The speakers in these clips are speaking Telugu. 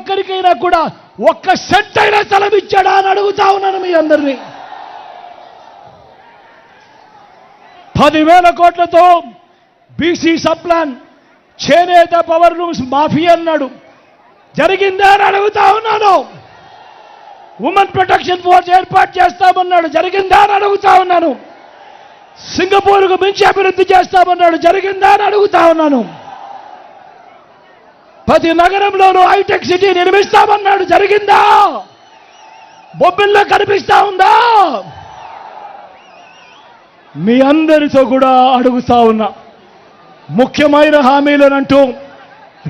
ఒక్కరికైనా కూడా ఒక్క సెంట్ అయినా స్థలం ఇచ్చాడా అని అడుగుతా ఉన్నాను మీ అందరినీ. 10,000 కోట్లతో బీసీ సప్లాన్ చేనేత పవర్ లూమ్స్ మాఫీ అన్నాడు, జరిగిందా అని అడుగుతా ఉన్నాను. ఉమెన్ ప్రొటెక్షన్ ఫోర్స్ ఏర్పాటు చేస్తామన్నాడు, జరిగిందా అని అడుగుతా ఉన్నాను. సింగపూర్కు మించి అభివృద్ధి చేస్తామన్నాడు, జరిగిందా అని అడుగుతా ఉన్నాను. ప్రతి నగరంలోనూ హైటెక్ సిటీ నిర్మిస్తామన్నాడు, జరిగిందా? బొబ్బిల్లో కనిపిస్తా ఉందా? మీ అందరితో కూడా అడుగుతా ఉన్నా, ముఖ్యమైన హామీలనంటూ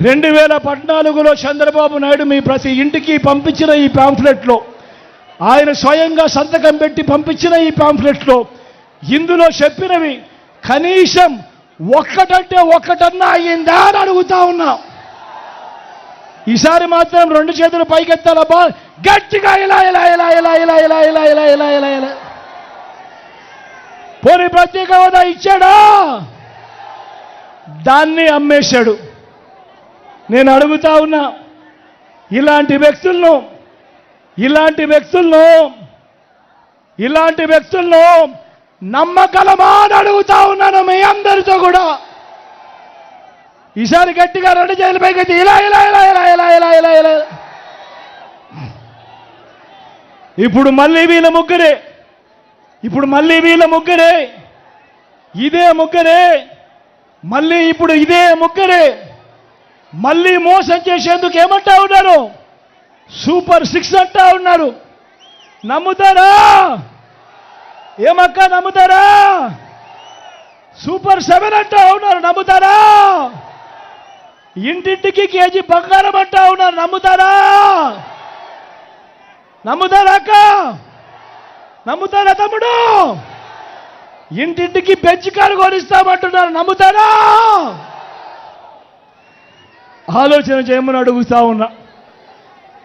2014లో చంద్రబాబు నాయుడు మీ ప్రతి ఇంటికి పంపించిన ఈ పాంఫ్లెట్లో, ఆయన స్వయంగా సంతకం పెట్టి పంపించిన ఈ పాంఫ్లెట్లో ఇందులో చెప్పినవి కనీసం ఒక్కటంటే ఒక్కటన్నా అయ్యిందా అని అడుగుతా ఉన్నా. ఈసారి మాత్రం 2 చేతులు పైకెత్తాలబ్బా, గట్టిగా ఇలా ఇలా ఇలా ఇలా ఇలా ఇలా ఇలా ఇలా ఇలా ఇలా ఇలా. పోనీ ప్రత్యేక హోదా ఇచ్చాడా? దాన్ని అమ్మేశాడు. నేను అడుగుతా ఉన్నా, ఇలాంటి వ్యక్తులను నమ్మగలమా అని అడుగుతా ఉన్నాను మీ అందరితో కూడా. ఈసారి గట్టిగా 2 చేతుల పైకి ఇలా ఇలా ఇలా ఇలా ఇలా ఇలా ఇలా ఇలా. ఇప్పుడు మళ్ళీ వీళ్ళ ముగ్గురే, ఇదే ముగ్గురే, మళ్ళీ ఇప్పుడు ఇదే ముగ్గురే మళ్ళీ మోసం చేసేందుకు ఏమంటా ఉన్నారు? సూపర్ 6 అంటా ఉన్నారు. నమ్ముతారా? ఏమక్క నమ్ముతారా? సూపర్ 7 అంటా ఉన్నారు, నమ్ముతారా? ఇంటింటికి కేజీ బంగారం అంటా ఉన్నారు, నమ్ముతారా? అక్క? నమ్ముతారా తమ్ముడు? ఇంటింటికి బెంచ్ కారు కొనిస్తామంటున్నారు, నమ్ముతారా? ఆలోచన చేయమని అడుగుతా ఉన్నా.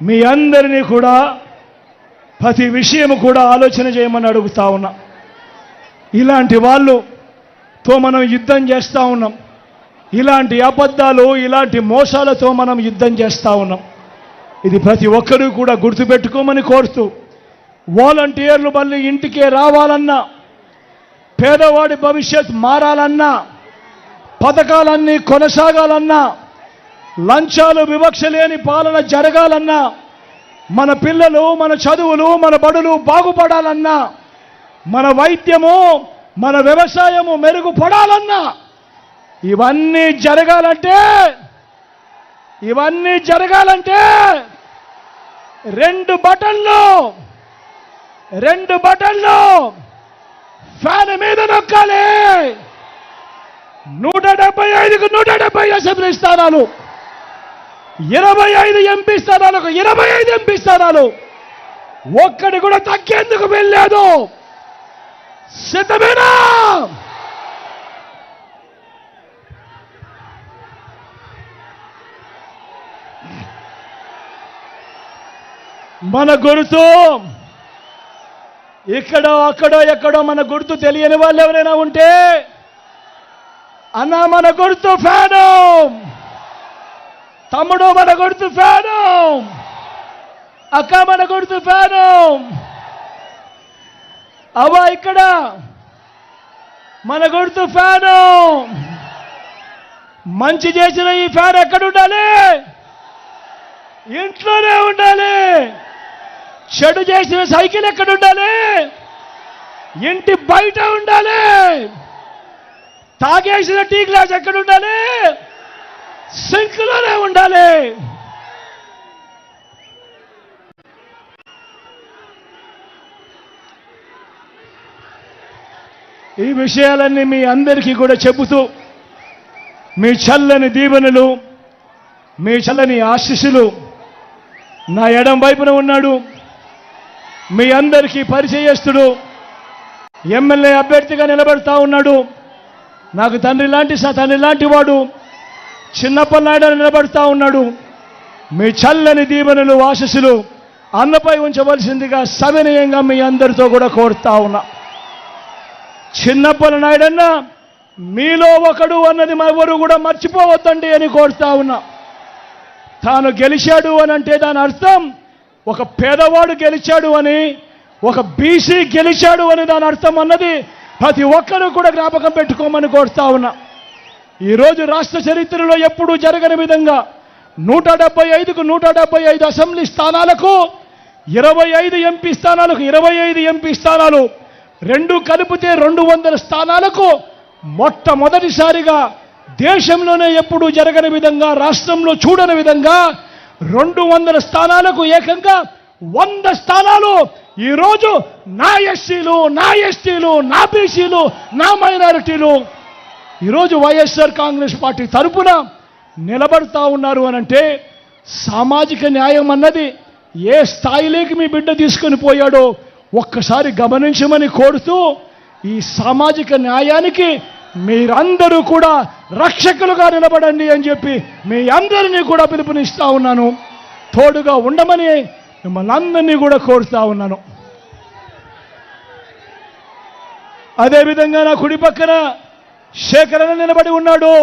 మీ అందరినీ కూడా ప్రతి విషయం కూడా ఆలోచన చేయమని అడుగుతా ఉన్నా. ఇలాంటి వాళ్ళతో మనం యుద్ధం చేస్తూ ఉన్నాం, ఇలాంటి అబద్ధాలు, ఇలాంటి మోసాలతో మనం యుద్ధం చేస్తూ ఉన్నాం. ఇది ప్రతి ఒక్కరూ కూడా గుర్తుపెట్టుకోమని కోరుతూ, వాలంటీర్లు మళ్ళీ ఇంటికే రావాలన్నా, పేదవాడి భవిష్యత్ మారాలన్నా, పథకాలన్నీ కొనసాగాలన్నా, లంచాలు వివక్ష లేని పాలన జరగాలన్నా, మన పిల్లలు, మన చదువులు, మన బడులు బాగుపడాలన్నా, మన వైద్యము, మన వ్యవసాయము మెరుగుపడాలన్నా, ఇవన్నీ జరగాలంటే 2 బటన్లు ఫ్యాన్ మీద నొక్కాలి. 175కు 170 అసెంబ్లీ స్థానాలు, 25 ఎంపీ స్థానాలకు 25 ఎంపీ స్థానాలు, ఒక్కడి కూడా తగ్గేందుకు వెళ్ళలేదు. సిద్ధమేనా? మన గుర్తు ఇక్కడో అక్కడో ఎక్కడో మన గుర్తు తెలియని వాళ్ళు ఎవరైనా ఉంటే, అన్న మన గుర్తు ఫ్యాను, తమ్ముడు మన గుర్తు ఫ్యాను, అక్క మన గుర్తు ఫ్యాను, అవ్వ ఇక్కడ మన గుర్తు ఫ్యాను. మంచి చేసిన ఈ ఫ్యాన్ ఎక్కడ ఉండాలి? ఇంట్లోనే ఉండాలి. చెడు చేసిన సైకిల్ ఎక్కడ ఉండాలి? ఇంటి బయట ఉండాలి. తాగేసిన టీ గ్లాస్ ఎక్కడ ఉండాలి? సింక్లోనే ఉండాలి. ఈ విషయాలన్నీ మీ అందరికీ కూడా చెబుతూ, మీ చల్లని దీవెనలు, మీ చల్లని ఆశీస్సులు నా ఎడం వైపున ఉన్నాడు. మీ అందరికీ పరిచయస్తుడు, ఎమ్మెల్యే అభ్యర్థిగా నిలబడతా ఉన్నాడు. నాకు తండ్రి లాంటి వాడు చిన్నప్ప నాయుడు నిలబడతా ఉన్నాడు. మీ చల్లని దీవెనలు, ఆశీస్సులు అన్నపై ఉంచవలసిందిగా సవినయంగా మీ అందరితో కూడా కోరుతా ఉన్నా. చిన్నప్ప నాయుడన్న మీలో ఒకడు అన్నది ఎవరు కూడా మర్చిపోవద్దండి అని కోరుతా ఉన్నా. తాను గెలిచాడు అని అంటే దాని అర్థం ఒక పేదవాడు గెలిచాడు అని, ఒక బీసీ గెలిచాడు అని దాని అర్థం అన్నది ప్రతి ఒక్కరూ కూడా జ్ఞాపకం పెట్టుకోమని కోరుతా ఉన్నా. ఈరోజు రాష్ట్ర చరిత్రలో ఎప్పుడూ జరగని విధంగా 175కు 175 అసెంబ్లీ స్థానాలకు 25 ఎంపీ స్థానాలకు 25 ఎంపీ స్థానాలు, రెండు కలిపితే 200 స్థానాలకు మొట్టమొదటిసారిగా దేశంలోనే ఎప్పుడూ జరగని విధంగా, రాష్ట్రంలో చూడని విధంగా 200 స్థానాలకు ఏకంగా 100 స్థానాలు ఈరోజు నా ఎస్సీలు, నా ఎస్టీలు, నా బీసీలు, నా మైనారిటీలు ఈరోజు వైఎస్ఆర్ కాంగ్రెస్ పార్టీ తరపున నిలబడతా ఉన్నారు అనంటే సామాజిక న్యాయం అన్నది ఏ స్థాయిలోకి మీ బిడ్డ తీసుకొని పోయాడో ఒక్కసారి గమనించమని కోరుతూ, ఈ సామాజిక న్యాయానికి మీరందరూ కూడా రక్షకులుగా నిలబడండి అని చెప్పి మీ అందరినీ కూడా పిలుపునిస్తా ఉన్నాను. తోడుగా ఉండమని మిమ్మల్ని అందరినీ కూడా కోరుతా ఉన్నాను. అదేవిధంగా నా కుడి పక్కన శేఖరణ నిలబడి ఉన్నాడు.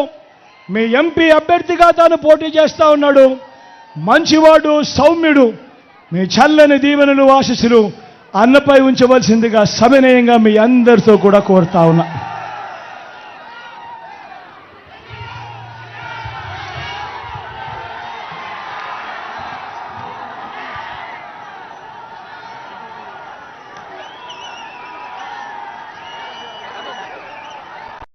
మీ ఎంపీ అభ్యర్థిగా తాను పోటీ చేస్తా ఉన్నాడు. మంచివాడు, సౌమ్యుడు. మీ చల్లని దీవెనలు, ఆశీస్సులు అన్నపై ఉంచవలసిందిగా సవినయంగా మీ అందరితో కూడా కోరుతా ఉన్నా.